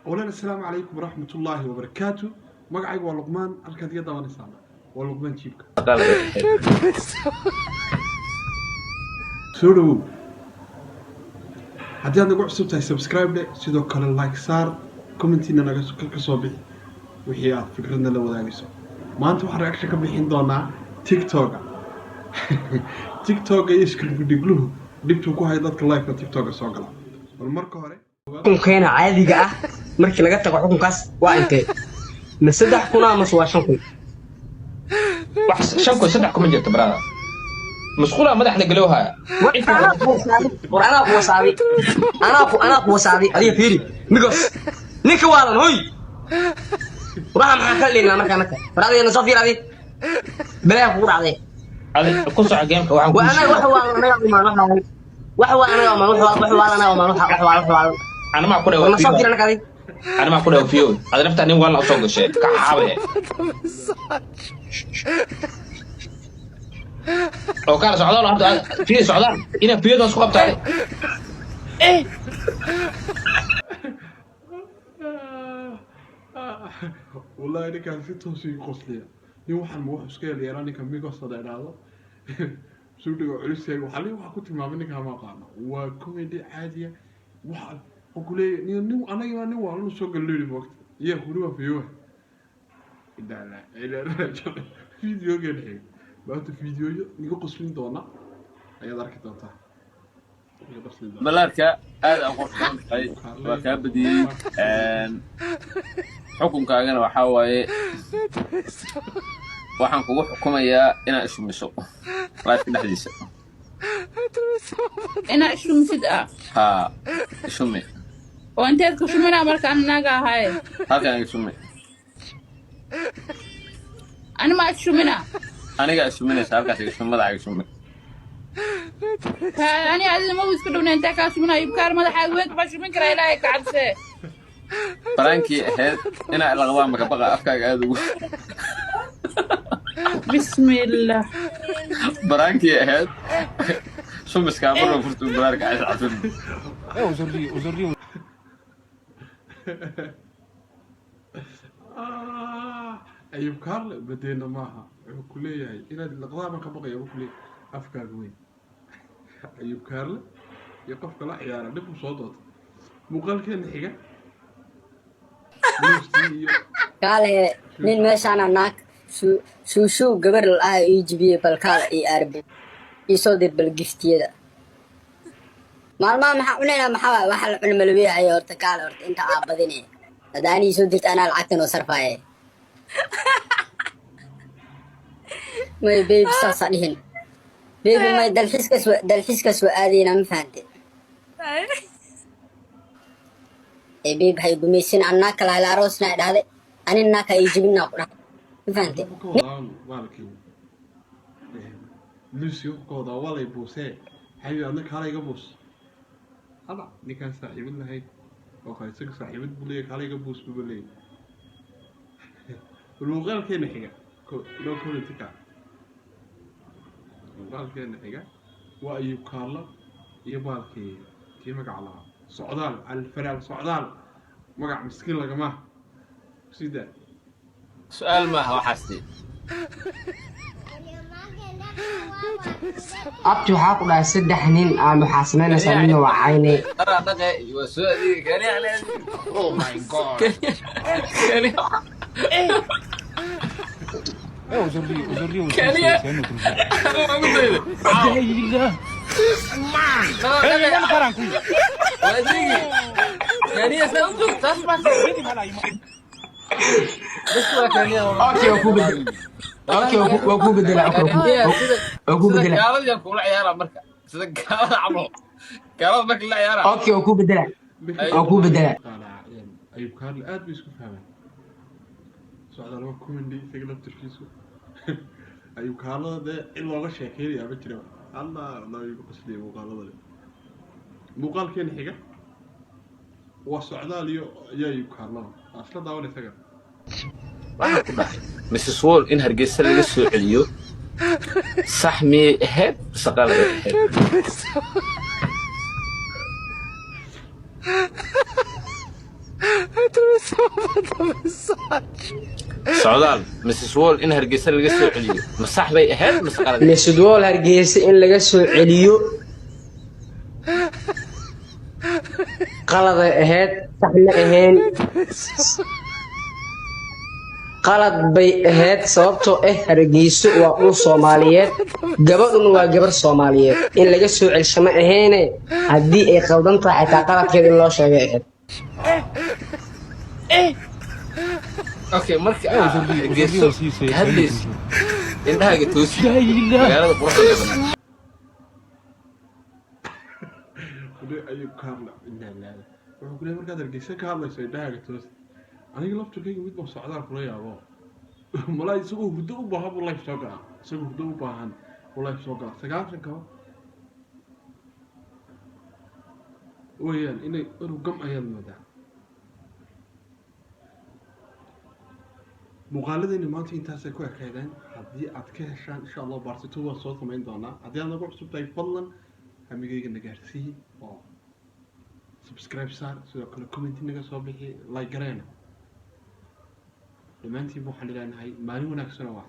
أولا السلام عليكم ورحمة الله وبركاته. مقعي ولقمان أركض يدا ونسال ولقمان شيبك سورو هدي أنا قاعد سبتها سبسكرايب لي سيدو كلا لايك صار كومنتينا ناقص كصوبي وحياة فكرنا لو دايسو ما أنتم حرق أكشك بحين دونا تيك توك تيك توك يشكل بديقلوه دبتو كو هاي دادك لايك تيك توك سوقلا والمركو هوري كان عادي markii laga tago xukunkaas waa intee ma 3 kuna ama 5 kun wax 5 kun 3 kuma jirto brada masquula madaxda galowha ana ku wasaabi adiga fiiri migos ninka waalan hoy waxa maxaa ka leeyahay markaa faraadina soo fiiradi balaa ku dhacday adi ku soo gaamka waxaan ku أنا ما أقول أنا ما أقول فيو هذا نفتح نيم والله أصوغ الشيء كعابه أو كان سعودان هذا في سعودان هنا فيو ده سقط عليه إيه والله إني كان في توصي قصلية يوحنا موح سكيل يراني كان ميقص صدق هذا سودي وعلسي وحلي وحكوت ما منك ما قانا وكوميدي عادية وحل وكلي نيو أنا يواني وانو سوق الليل وقت يهودوا فيوه لا لا فيديو كده بعد فيديو نيجو قصلين دونا أي دارك دوتا ملاركا هذا أقول أي وكابدي حكم كأجنا وحاوي waxaan kugu xukumayaa inaan ishumiso live dhexdiisa ina ishumsid ha ishumi oo inteed ku shumina marka anaga ahay halkan ishumi ana ma ishumina aniga ishuminaysa halkaas ishumada ay ishumi ani adina ma isku dhawna inta ka shumina ibkaar madaxa weeg ba shumin kara ilaahay ka cabse barankii ahayd ina la qabaa maka baqa afkaaga aad ugu بسم الله برانكي أهد شو بس كاميرا فرت برانك عايز عطوني وزري أيوب كارل بدينا معها كلية هاي إن القضاء ما كبقى يا كلية أفكار وين أيوب كارل يقف كلا عيارة نبغى صوت مقال كان حاجة قال من ماشان هناك شو قبل يجيبي بالكال أربي يصدر بالجفتية ما محاولنا محاول واحد من الملوية أيور تكال أرت أنت عبدني داني يصدر أنا العكن وصرفاي ما يبي بساسنهن بيبي ما دلحس كسوة آذينا مفهمت بيبي هاي بميسين أنا كلا لا روسنا هذا أنا ناك يجيبنا قرا فهمت لوسيو قوضا والله يبوسه حبيبي أنك هلا يقبوس هلا نكان صاحب الله هاي وخاي سك صاحب بوليك هلا يقبوس ببوليك الوغال كين حاجة لو كل تكا الوغال كين حاجة وأيوب كارلا يبالك كي مقعلا صعدال على الفرال صعدال مقع مسكين يا جماعة سيدا سؤال ما هو حسني abti waxa ku dhahay 3 nin aan xaasmeynaysa midna waa cayne ترى دقي وسؤالي كان يعني Oh my god اوكي وكو بدل وكو بدل قالوا يكون العيار مركا صدق قالوا عمرو قالوا مركا العيار اوكي وكو بدل أيوب كارل آد بيسكو فهمه سؤال الله كومندي تقلب تركيزه أيوب كارل ده إلا الله شاكير يا بتري الله يبقى لي مقال كان حاجة وسعدال يا أيوب كارل أصلا داولة ثقة waxaa ku dhacay Mrs. Wall in Hargeysa laga soo celiyo saxmi ahayd shaqada ahayd socdaal Mrs. Wall in hargeysa laga soo celiyo ma sax bay ahayd mise qalad mesudwool hargeysa in laga soo celiyo qaladay ahayd sax ma ahayn qalad bay ahayd sababtoo ah hargeyso waa ul Soomaaliyeed gabadhuna waa gabar Soomaaliyeed in laga soo celsho ma ahayne haddii ay qaldan tahay xitaa qaladkeeda in loo sheegay ahayd okay marka hargeyso hadlaysi indhahaaga toosi magaalada quruxda badan ayuu ka hadla inaa laada wuxuu ku leeyahay markaad hargeysa ka hadlayso indhahaaga toos aniga laftirkayga mid baa socdaal kula yaabo malaa isagoo hurdo u baahan buu life soo galaa isagoo hurdo u baahan buu life soo galaa 9 kaba weeyaan inay inuu gam ayaad moodaa muuqaaladayna maanta intaasay ku ekaydeen haddii aad ka heshaan insha allah baartito waan soo samayn doonaa haddii aad nagu cusub tahay fadlan hamigayga na gaarsiiye oo subscribe saar sidoo kale comment naga soo bixi like gareena dhammaantiin waxaan ilaahay maalin wanaagsan oo